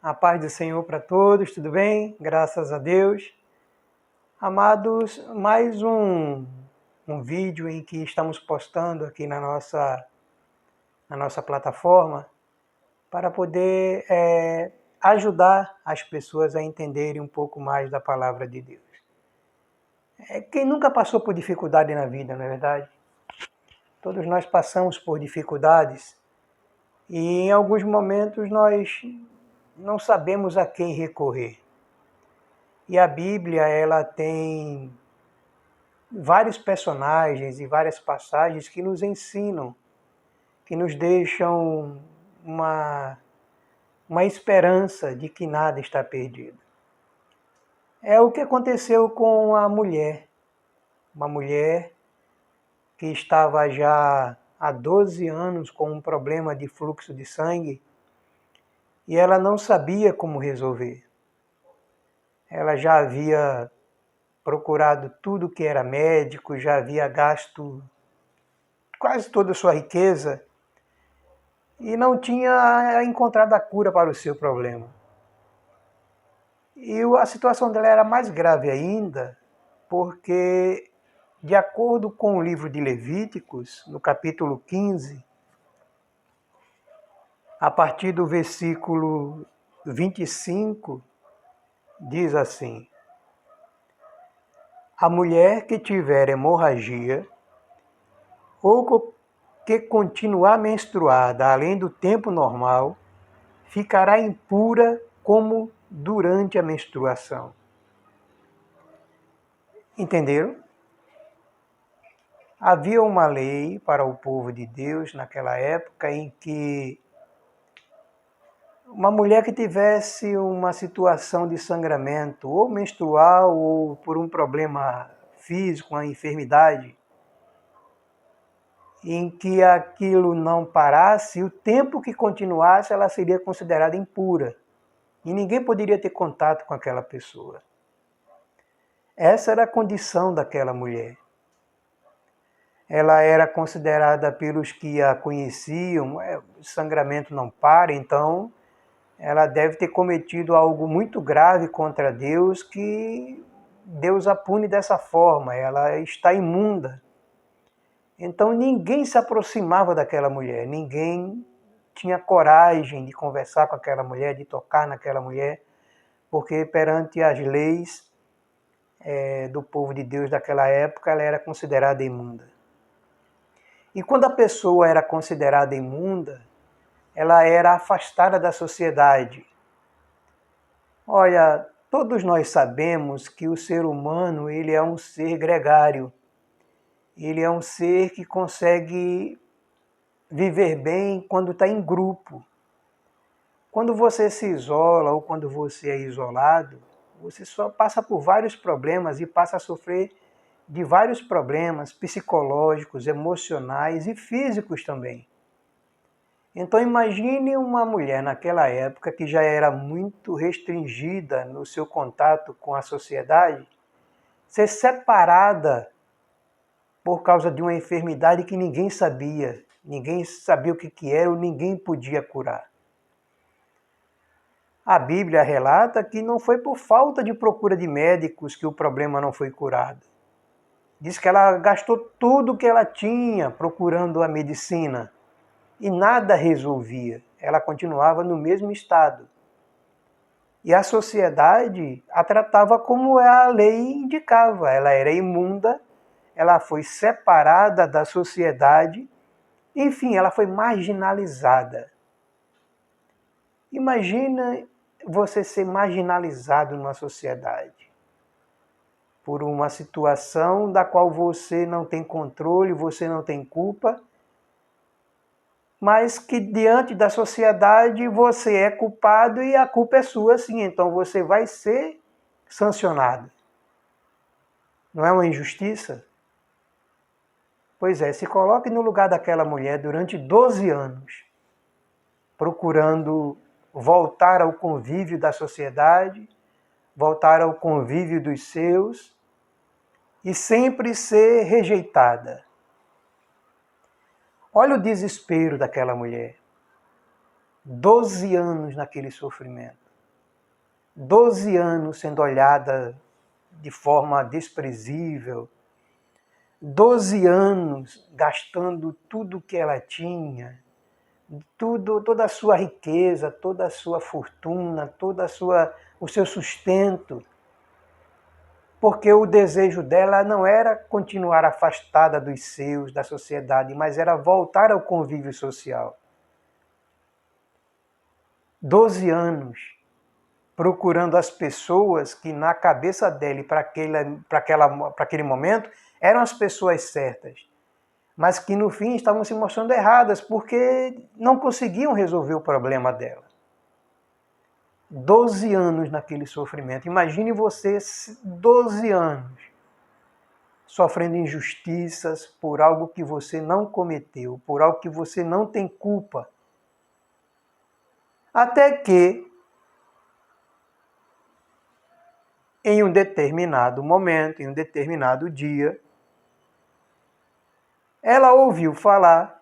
A paz do Senhor para todos, tudo bem? Graças a Deus. Amados, mais um vídeo em que estamos postando aqui na nossa plataforma para poder ajudar as pessoas a entenderem um pouco mais da palavra de Deus. Quem nunca passou por dificuldade na vida, não é verdade? Todos nós passamos por dificuldades e em alguns momentos nós não sabemos a quem recorrer. E a Bíblia, ela tem vários personagens e várias passagens que nos ensinam, que nos deixam uma esperança de que nada está perdido. É o que aconteceu com a mulher, uma mulher que estava já há 12 anos com um problema de fluxo de sangue e ela não sabia como resolver. Ela já havia procurado tudo que era médico, já havia gasto quase toda a sua riqueza e não tinha encontrado a cura para o seu problema. E a situação dela era mais grave ainda, porque, de acordo com o livro de Levíticos, no capítulo 15, a partir do versículo 25, diz assim: a mulher que tiver hemorragia ou que continuar menstruada além do tempo normal, ficará impura como durante a menstruação. Entenderam? Havia uma lei para o povo de Deus naquela época em que uma mulher que tivesse uma situação de sangramento, ou menstrual, ou por um problema físico, uma enfermidade, em que aquilo não parasse, o tempo que continuasse, ela seria considerada impura. E ninguém poderia ter contato com aquela pessoa. Essa era a condição daquela mulher. Ela era considerada pelos que a conheciam, o sangramento não para, então ela deve ter cometido algo muito grave contra Deus, que Deus a pune dessa forma, ela está imunda. Então ninguém se aproximava daquela mulher, ninguém tinha coragem de conversar com aquela mulher, de tocar naquela mulher, porque perante as leis do povo de Deus daquela época, ela era considerada imunda. E quando a pessoa era considerada imunda, ela era afastada da sociedade. Olha, todos nós sabemos que o ser humano ele é um ser gregário. Ele é um ser que consegue viver bem quando está em grupo. Quando você se isola ou quando você é isolado, você só passa por vários problemas e passa a sofrer de vários problemas psicológicos, emocionais e físicos também. Então imagine uma mulher naquela época que já era muito restringida no seu contato com a sociedade, ser separada por causa de uma enfermidade que ninguém sabia o que era ou ninguém podia curar. A Bíblia relata que não foi por falta de procura de médicos que o problema não foi curado. Diz que ela gastou tudo que ela tinha procurando a medicina e nada resolvia. Ela continuava no mesmo estado. E a sociedade a tratava como a lei indicava. Ela era imunda, ela foi separada da sociedade, enfim, ela foi marginalizada. Imagina você ser marginalizado numa sociedade por uma situação da qual você não tem controle, você não tem culpa, mas que diante da sociedade você é culpado e a culpa é sua sim, então você vai ser sancionado. Não é uma injustiça? Pois é, se coloque no lugar daquela mulher durante 12 anos, procurando voltar ao convívio da sociedade, voltar ao convívio dos seus e sempre ser rejeitada. Olha o desespero daquela mulher. 12 anos naquele sofrimento. 12 anos sendo olhada de forma desprezível, 12 anos gastando tudo que ela tinha, toda a sua riqueza, toda a sua fortuna, o seu sustento, porque o desejo dela não era continuar afastada dos seus, da sociedade, mas era voltar ao convívio social. 12 anos procurando as pessoas que na cabeça dele, para aquele momento, eram as pessoas certas, mas que no fim estavam se mostrando erradas, porque não conseguiam resolver o problema dela. 12 anos naquele sofrimento. Imagine você 12 anos sofrendo injustiças por algo que você não cometeu, por algo que você não tem culpa. Até que, em um determinado momento, em um determinado dia, ela ouviu falar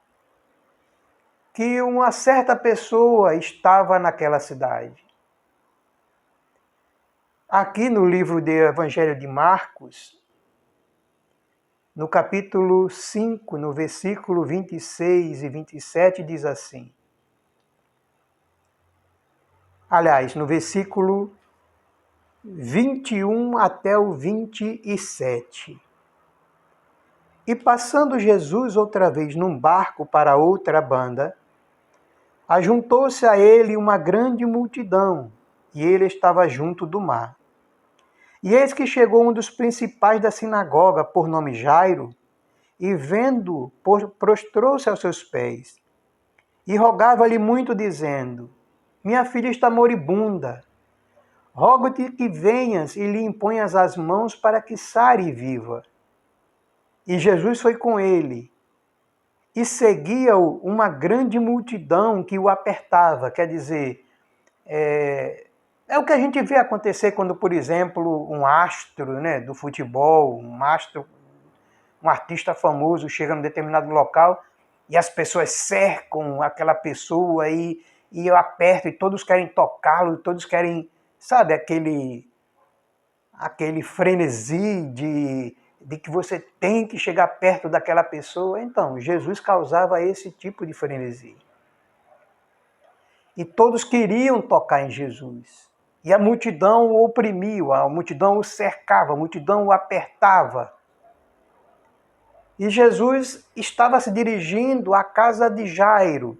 que uma certa pessoa estava naquela cidade. Aqui no livro do Evangelho de Marcos, no capítulo 5, no versículo 26 e 27, diz assim. Aliás, no versículo 21 até o 27. E passando Jesus outra vez num barco para outra banda, ajuntou-se a ele uma grande multidão, e ele estava junto do mar. E eis que chegou um dos principais da sinagoga, por nome Jairo, e vendo, prostrou-se aos seus pés, e rogava-lhe muito, dizendo: Minha filha está moribunda, rogo-te que venhas e lhe imponhas as mãos para que sare e viva. E Jesus foi com ele, e seguia-o uma grande multidão que o apertava. Quer dizer, é o que a gente vê acontecer quando, por exemplo, um astro, né, do futebol, um artista famoso chega num determinado local e as pessoas cercam aquela pessoa e apertam e todos querem tocá-lo, todos querem, sabe, aquele frenesi de que você tem que chegar perto daquela pessoa. Então, Jesus causava esse tipo de frenesi. E todos queriam tocar em Jesus. E a multidão o oprimia, a multidão o cercava, a multidão o apertava. E Jesus estava se dirigindo à casa de Jairo.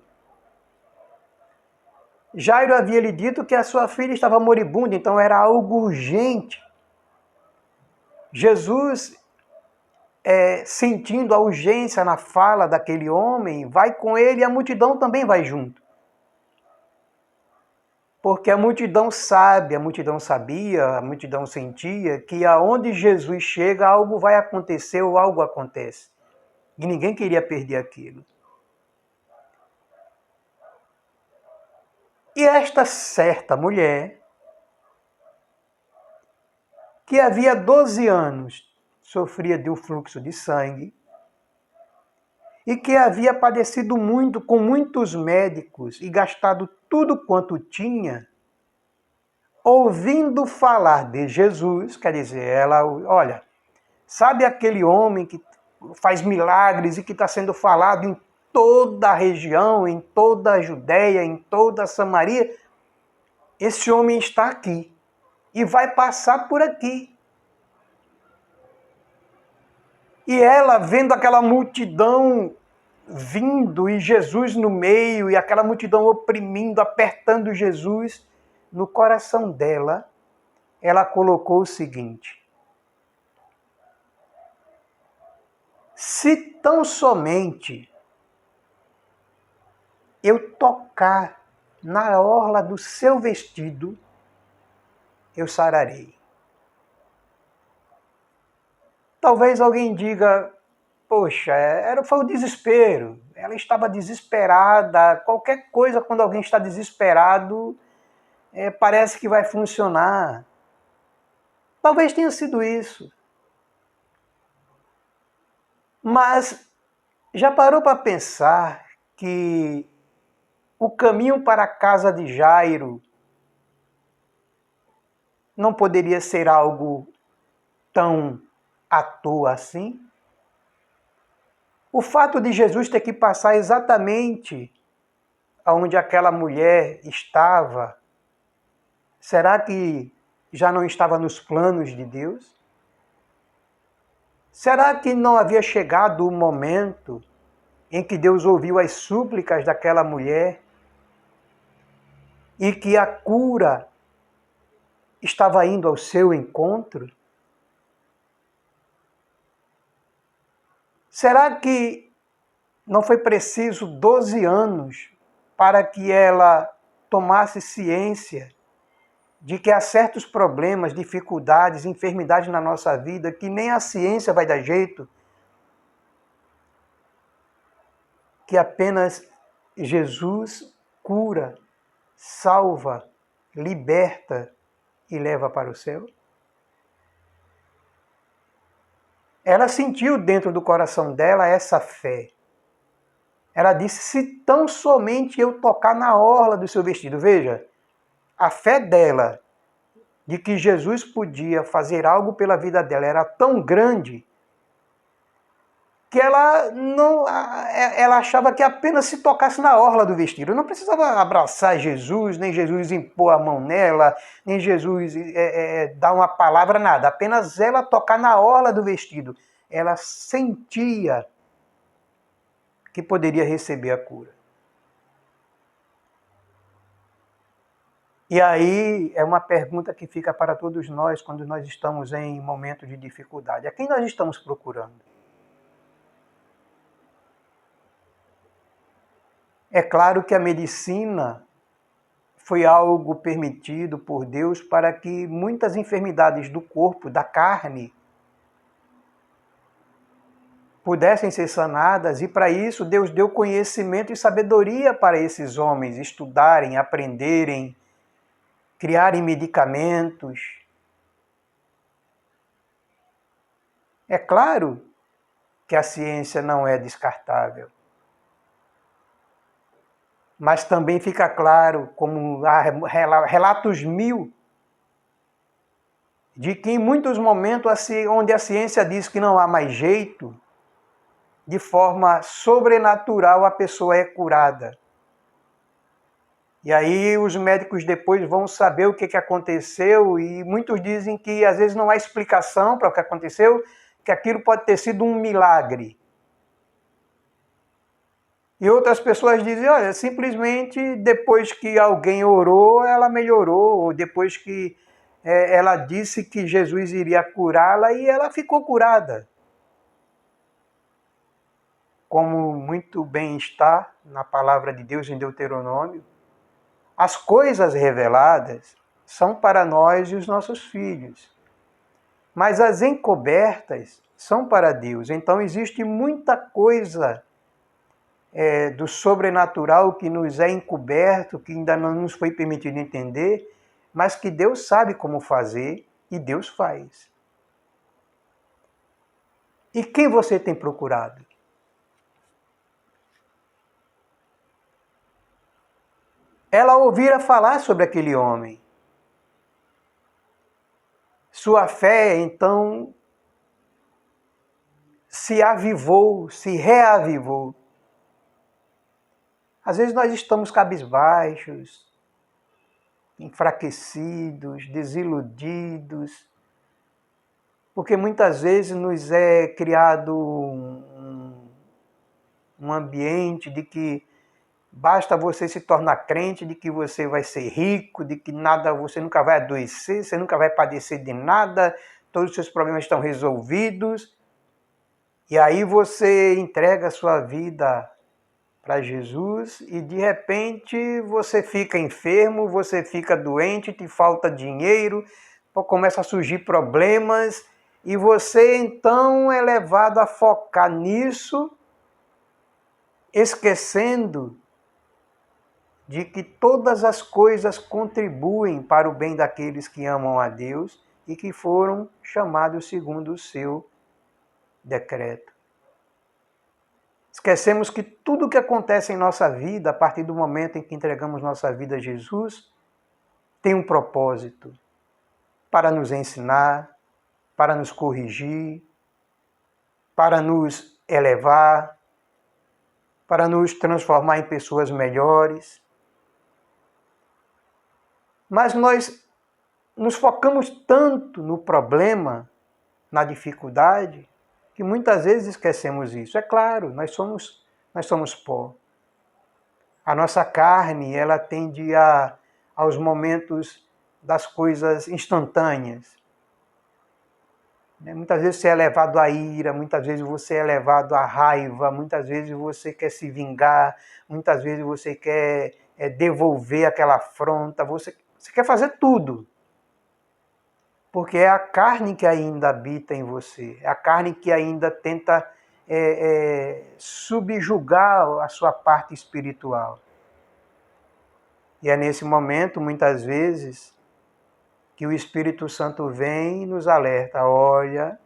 Jairo havia lhe dito que a sua filha estava moribunda, então era algo urgente. Jesus, sentindo a urgência na fala daquele homem, vai com ele e a multidão também vai junto. Porque a multidão sabe, a multidão sabia, a multidão sentia que aonde Jesus chega, algo vai acontecer ou algo acontece. E ninguém queria perder aquilo. E esta certa mulher, que havia 12 anos sofria de um fluxo de sangue, e que havia padecido muito com muitos médicos e gastado tudo quanto tinha, ouvindo falar de Jesus, quer dizer, ela, olha, sabe aquele homem que faz milagres e que está sendo falado em toda a região, em toda a Judéia, em toda a Samaria? Esse homem está aqui e vai passar por aqui. E ela, vendo aquela multidão vindo e Jesus no meio, e aquela multidão oprimindo, apertando Jesus, no coração dela, ela colocou o seguinte: se tão somente eu tocar na orla do seu vestido, eu sararei. Talvez alguém diga, poxa, foi o desespero. Ela estava desesperada. Qualquer coisa, quando alguém está desesperado, parece que vai funcionar. Talvez tenha sido isso. Mas já parou para pensar que o caminho para a casa de Jairo não poderia ser algo tão à toa assim? O fato de Jesus ter que passar exatamente onde aquela mulher estava, será que já não estava nos planos de Deus? Será que não havia chegado o momento em que Deus ouviu as súplicas daquela mulher e que a cura estava indo ao seu encontro? Será que não foi preciso 12 anos para que ela tomasse ciência de que há certos problemas, dificuldades, enfermidades na nossa vida que nem a ciência vai dar jeito, que apenas Jesus cura, salva, liberta e leva para o céu? Ela sentiu dentro do coração dela essa fé. Ela disse, se tão somente eu tocar na orla do seu vestido. Veja, a fé dela de que Jesus podia fazer algo pela vida dela era tão grande que ela achava que apenas se tocasse na orla do vestido. Não precisava abraçar Jesus, nem Jesus impor a mão nela, nem Jesus dar uma palavra, nada. Apenas ela tocar na orla do vestido. Ela sentia que poderia receber a cura. E aí é uma pergunta que fica para todos nós quando nós estamos em momento de dificuldade. A quem nós estamos procurando? É claro que a medicina foi algo permitido por Deus para que muitas enfermidades do corpo, da carne, pudessem ser sanadas, e para isso Deus deu conhecimento e sabedoria para esses homens estudarem, aprenderem, criarem medicamentos. É claro que a ciência não é descartável. Mas também fica claro, como há relatos mil, de que em muitos momentos onde a ciência diz que não há mais jeito, de forma sobrenatural a pessoa é curada. E aí os médicos depois vão saber o que aconteceu, e muitos dizem que às vezes não há explicação para o que aconteceu, que aquilo pode ter sido um milagre. E outras pessoas dizem, olha, simplesmente depois que alguém orou, ela melhorou, ou depois que ela disse que Jesus iria curá-la e ela ficou curada. Como muito bem está na palavra de Deus em Deuteronômio, as coisas reveladas são para nós e os nossos filhos, mas as encobertas são para Deus. Então existe muita coisa do sobrenatural que nos é encoberto, que ainda não nos foi permitido entender, mas que Deus sabe como fazer e Deus faz. E quem você tem procurado? Ela ouvira falar sobre aquele homem. Sua fé, então, se avivou, se reavivou. Às vezes nós estamos cabisbaixos, enfraquecidos, desiludidos, porque muitas vezes nos é criado um ambiente de que basta você se tornar crente, de que você vai ser rico, de que nada, você nunca vai adoecer, você nunca vai padecer de nada, todos os seus problemas estão resolvidos. E aí você entrega a sua vida para Jesus e de repente você fica enfermo, você fica doente, te falta dinheiro, começa a surgir problemas e você então é levado a focar nisso, esquecendo de que todas as coisas contribuem para o bem daqueles que amam a Deus e que foram chamados segundo o seu decreto. Esquecemos que tudo o que acontece em nossa vida, a partir do momento em que entregamos nossa vida a Jesus, tem um propósito. para nos ensinar, para nos corrigir, para nos elevar, para nos transformar em pessoas melhores. Mas nós nos focamos tanto no problema, na dificuldade, que muitas vezes esquecemos isso. É claro, nós somos pó. A nossa carne, ela tende aos momentos das coisas instantâneas. Muitas vezes você é levado à ira, muitas vezes você é levado à raiva, muitas vezes você quer se vingar, muitas vezes você quer devolver aquela afronta, você quer fazer tudo. Porque é a carne que ainda habita em você, é a carne que ainda tenta subjugar a sua parte espiritual. E é nesse momento, muitas vezes, que o Espírito Santo vem e nos alerta: olha,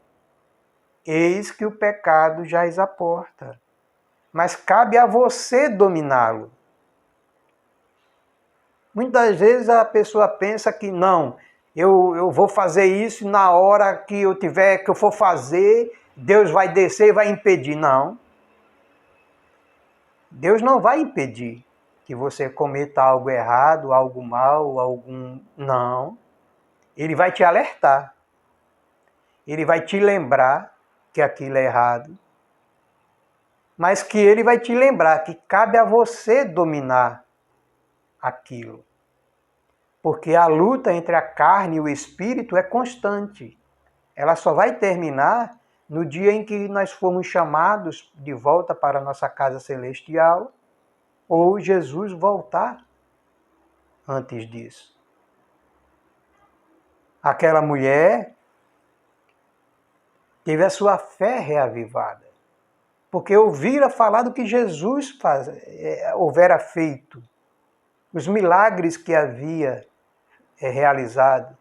eis que o pecado jaz à porta, mas cabe a você dominá-lo. Muitas vezes a pessoa pensa que não, eu vou fazer isso e na hora que eu for fazer, Deus vai descer e vai impedir. Não. Deus não vai impedir que você cometa algo errado, algo mal, Não. Ele vai te alertar. Ele vai te lembrar que aquilo é errado. Mas que ele vai te lembrar que cabe a você dominar aquilo. Porque a luta entre a carne e o espírito é constante. Ela só vai terminar no dia em que nós formos chamados de volta para a nossa casa celestial ou Jesus voltar antes disso. Aquela mulher teve a sua fé reavivada, porque ouvira falar do que Jesus houvera feito, os milagres que havia realizado.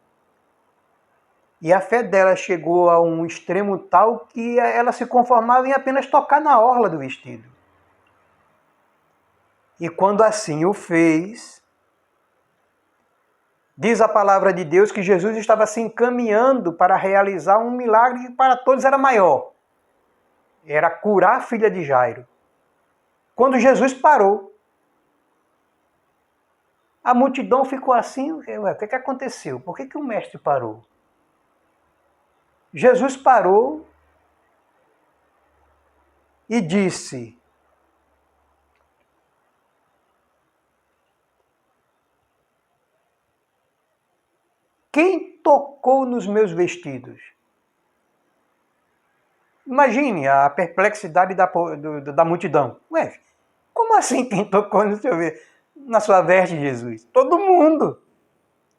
E a fé dela chegou a um extremo tal que ela se conformava em apenas tocar na orla do vestido. E quando assim o fez, diz a palavra de Deus que Jesus estava se encaminhando para realizar um milagre que para todos era maior. Era curar a filha de Jairo. Quando Jesus parou, a multidão ficou assim: o que aconteceu? Por que o mestre parou? Jesus parou e disse: quem tocou nos meus vestidos? Imagine a perplexidade da multidão. Ué, como assim quem tocou na sua veste, Jesus? Todo mundo.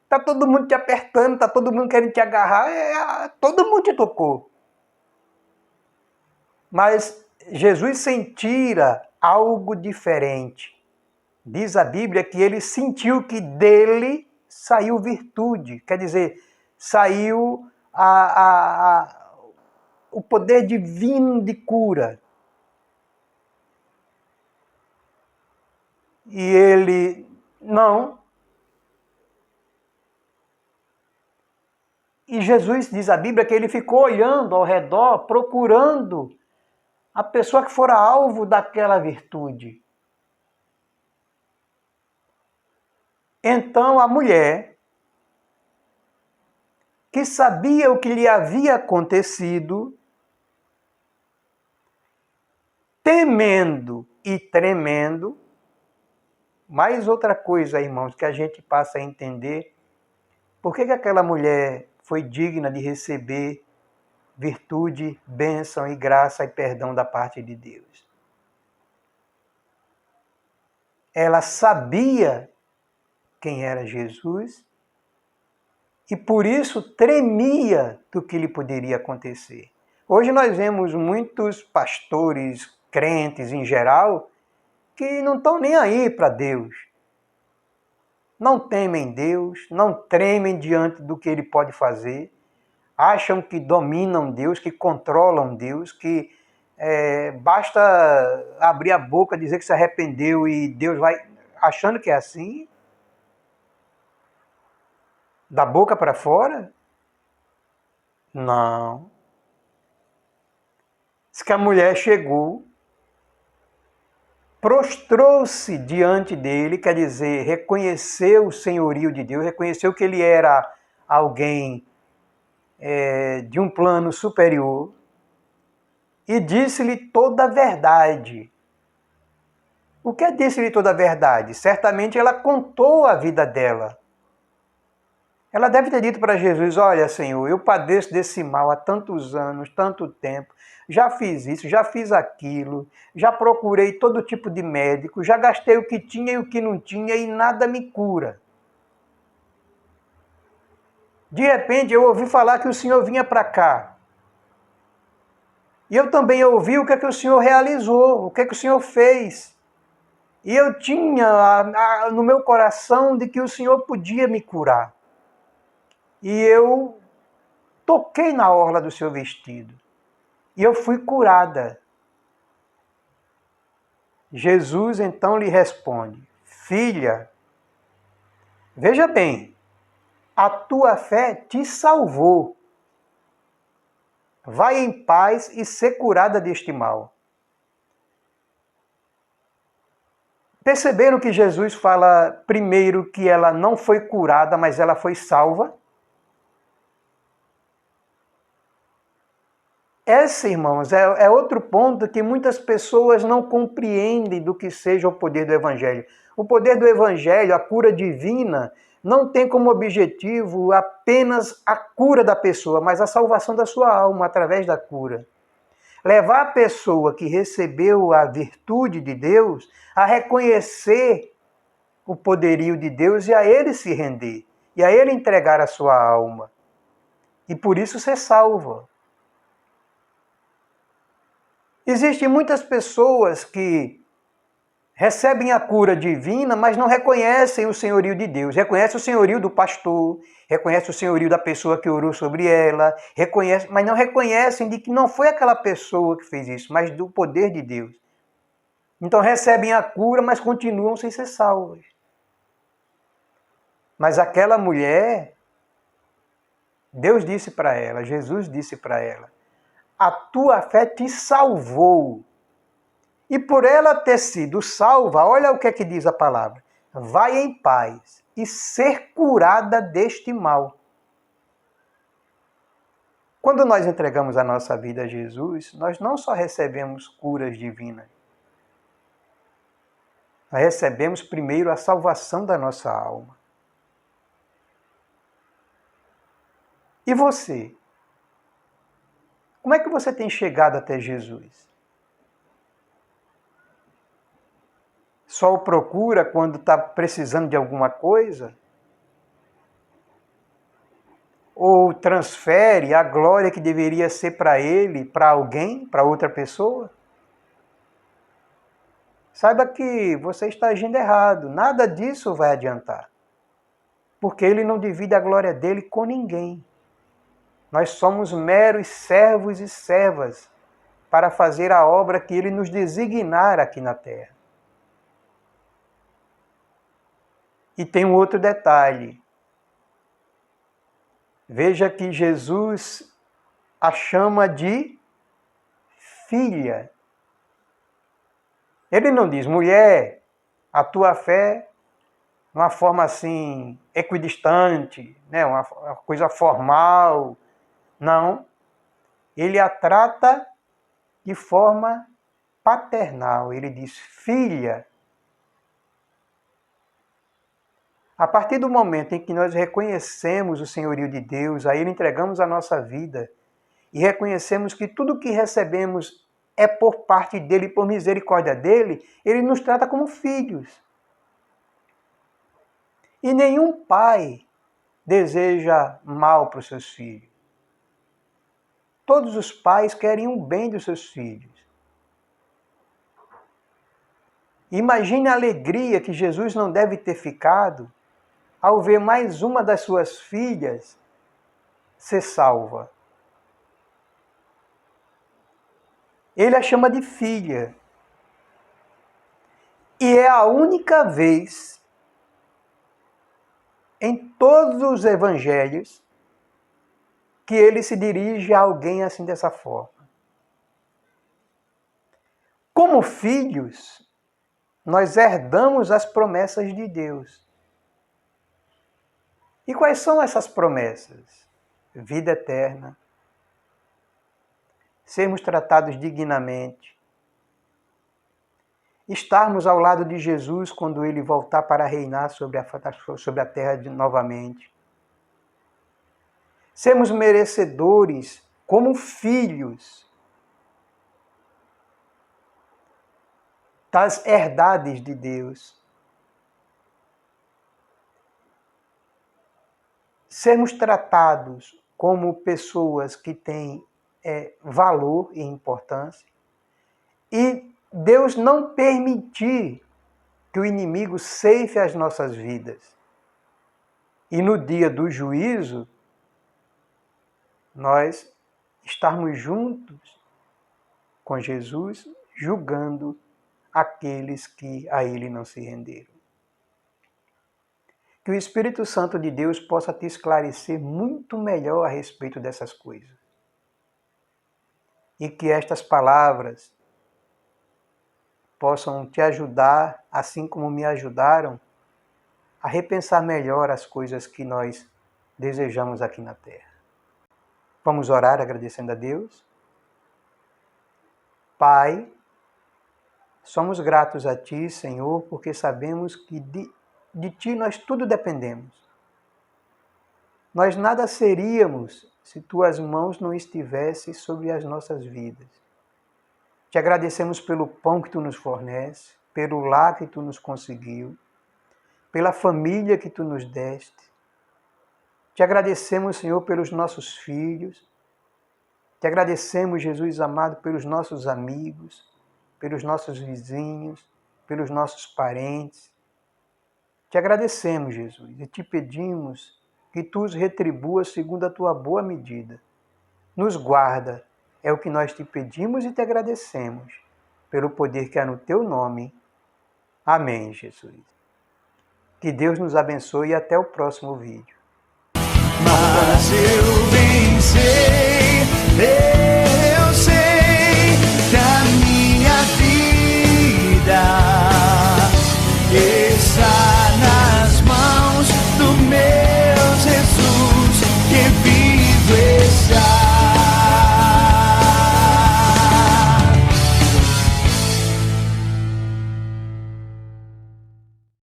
Está todo mundo te apertando, está todo mundo querendo te agarrar, todo mundo te tocou. Mas Jesus sentira algo diferente. Diz a Bíblia que ele sentiu que dele saiu virtude, quer dizer, saiu o poder divino de cura. E ele, não. E Jesus, diz a Bíblia, que ele ficou olhando ao redor, procurando a pessoa que fora alvo daquela virtude. Então a mulher, que sabia o que lhe havia acontecido, temendo e tremendo, mais outra coisa, irmãos, que a gente passa a entender, por que aquela mulher foi digna de receber virtude, bênção e graça e perdão da parte de Deus. Ela sabia quem era Jesus e por isso tremia do que lhe poderia acontecer. Hoje nós vemos muitos pastores, crentes em geral, que não estão nem aí para Deus. Não temem Deus, não tremem diante do que Ele pode fazer, acham que dominam Deus, que controlam Deus, que basta abrir a boca, dizer que se arrependeu e Deus vai... Achando que é assim, da boca para fora, Não. Diz que a mulher chegou, prostrou-se diante dele, quer dizer, reconheceu o senhorio de Deus, reconheceu que ele era alguém de um plano superior e disse-lhe toda a verdade. O que é disse-lhe toda a verdade? Certamente ela contou a vida dela. Ela deve ter dito para Jesus: olha, Senhor, eu padeço desse mal há tantos anos, tanto tempo, já fiz isso, já fiz aquilo, já procurei todo tipo de médico, já gastei o que tinha e o que não tinha e nada me cura. De repente eu ouvi falar que o Senhor vinha para cá. E eu também ouvi o que é que o Senhor realizou, o que é que o Senhor fez. E eu tinha no meu coração de que o Senhor podia me curar. E eu toquei na orla do seu vestido. E eu fui curada. Jesus então lhe responde: filha, veja bem, a tua fé te salvou. Vai em paz e ser curada deste mal. Perceberam que Jesus fala primeiro que ela não foi curada, mas ela foi salva? Esse, irmãos, é outro ponto que muitas pessoas não compreendem do que seja o poder do Evangelho. O poder do Evangelho, a cura divina, não tem como objetivo apenas a cura da pessoa, mas a salvação da sua alma através da cura. Levar a pessoa que recebeu a virtude de Deus a reconhecer o poderio de Deus e a ele se render, e a ele entregar a sua alma. E por isso ser salva. Existem muitas pessoas que recebem a cura divina, mas não reconhecem o senhorio de Deus. Reconhecem o senhorio do pastor, reconhecem o senhorio da pessoa que orou sobre ela, mas não reconhecem de que não foi aquela pessoa que fez isso, mas do poder de Deus. Então recebem a cura, mas continuam sem ser salvas. Mas aquela mulher, Deus disse para ela, Jesus disse para ela: a tua fé te salvou. E por ela ter sido salva, olha o que é que diz a palavra: vai em paz e ser curada deste mal. Quando nós entregamos a nossa vida a Jesus, nós não só recebemos curas divinas, nós recebemos primeiro a salvação da nossa alma. E você? Como é que você tem chegado até Jesus? Só o procura quando está precisando de alguma coisa? Ou transfere a glória que deveria ser para ele, para alguém, para outra pessoa? Saiba que você está agindo errado. Nada disso vai adiantar. Porque ele não divide a glória dele com ninguém. Nós somos meros servos e servas para fazer a obra que ele nos designar aqui na terra. E tem um outro detalhe. Veja que Jesus a chama de filha. Ele não diz: mulher, a tua fé, uma forma assim, equidistante, né? uma coisa formal. Não. Ele a trata de forma paternal. Ele diz: filha. A partir do momento em que nós reconhecemos o senhorio de Deus, a Ele entregamos a nossa vida e reconhecemos que tudo que recebemos é por parte dEle, por misericórdia dEle, Ele nos trata como filhos. E nenhum pai deseja mal para os seus filhos. Todos os pais querem o bem dos seus filhos. Imagine a alegria que Jesus não deve ter ficado ao ver mais uma das suas filhas ser salva. Ele a chama de filha. E é a única vez em todos os evangelhos que ele se dirige a alguém assim dessa forma. Como filhos, nós herdamos as promessas de Deus. E quais são essas promessas? Vida eterna, sermos tratados dignamente, estarmos ao lado de Jesus quando ele voltar para reinar sobre a terra novamente, sermos merecedores como filhos das herdades de Deus, sermos tratados como pessoas que têm valor e importância, e Deus não permitir que o inimigo ceife as nossas vidas. E no dia do juízo, nós estarmos juntos com Jesus, julgando aqueles que a Ele não se renderam. Que o Espírito Santo de Deus possa te esclarecer muito melhor a respeito dessas coisas. E que estas palavras possam te ajudar, assim como me ajudaram, a repensar melhor as coisas que nós desejamos aqui na Terra. Vamos orar agradecendo a Deus? Pai, somos gratos a Ti, Senhor, porque sabemos que de Ti nós tudo dependemos. Nós nada seríamos se Tuas mãos não estivessem sobre as nossas vidas. Te agradecemos pelo pão que Tu nos fornece, pelo lar que Tu nos conseguiu, pela família que Tu nos deste. Te agradecemos, Senhor, pelos nossos filhos. Te agradecemos, Jesus amado, pelos nossos amigos, pelos nossos vizinhos, pelos nossos parentes. Te agradecemos, Jesus, e te pedimos que Tu os retribuas segundo a Tua boa medida. Nos guarda, é o que nós te pedimos e te agradecemos, pelo poder que há no Teu nome. Amém, Jesus. Que Deus nos abençoe e até o próximo vídeo. Mas eu venci.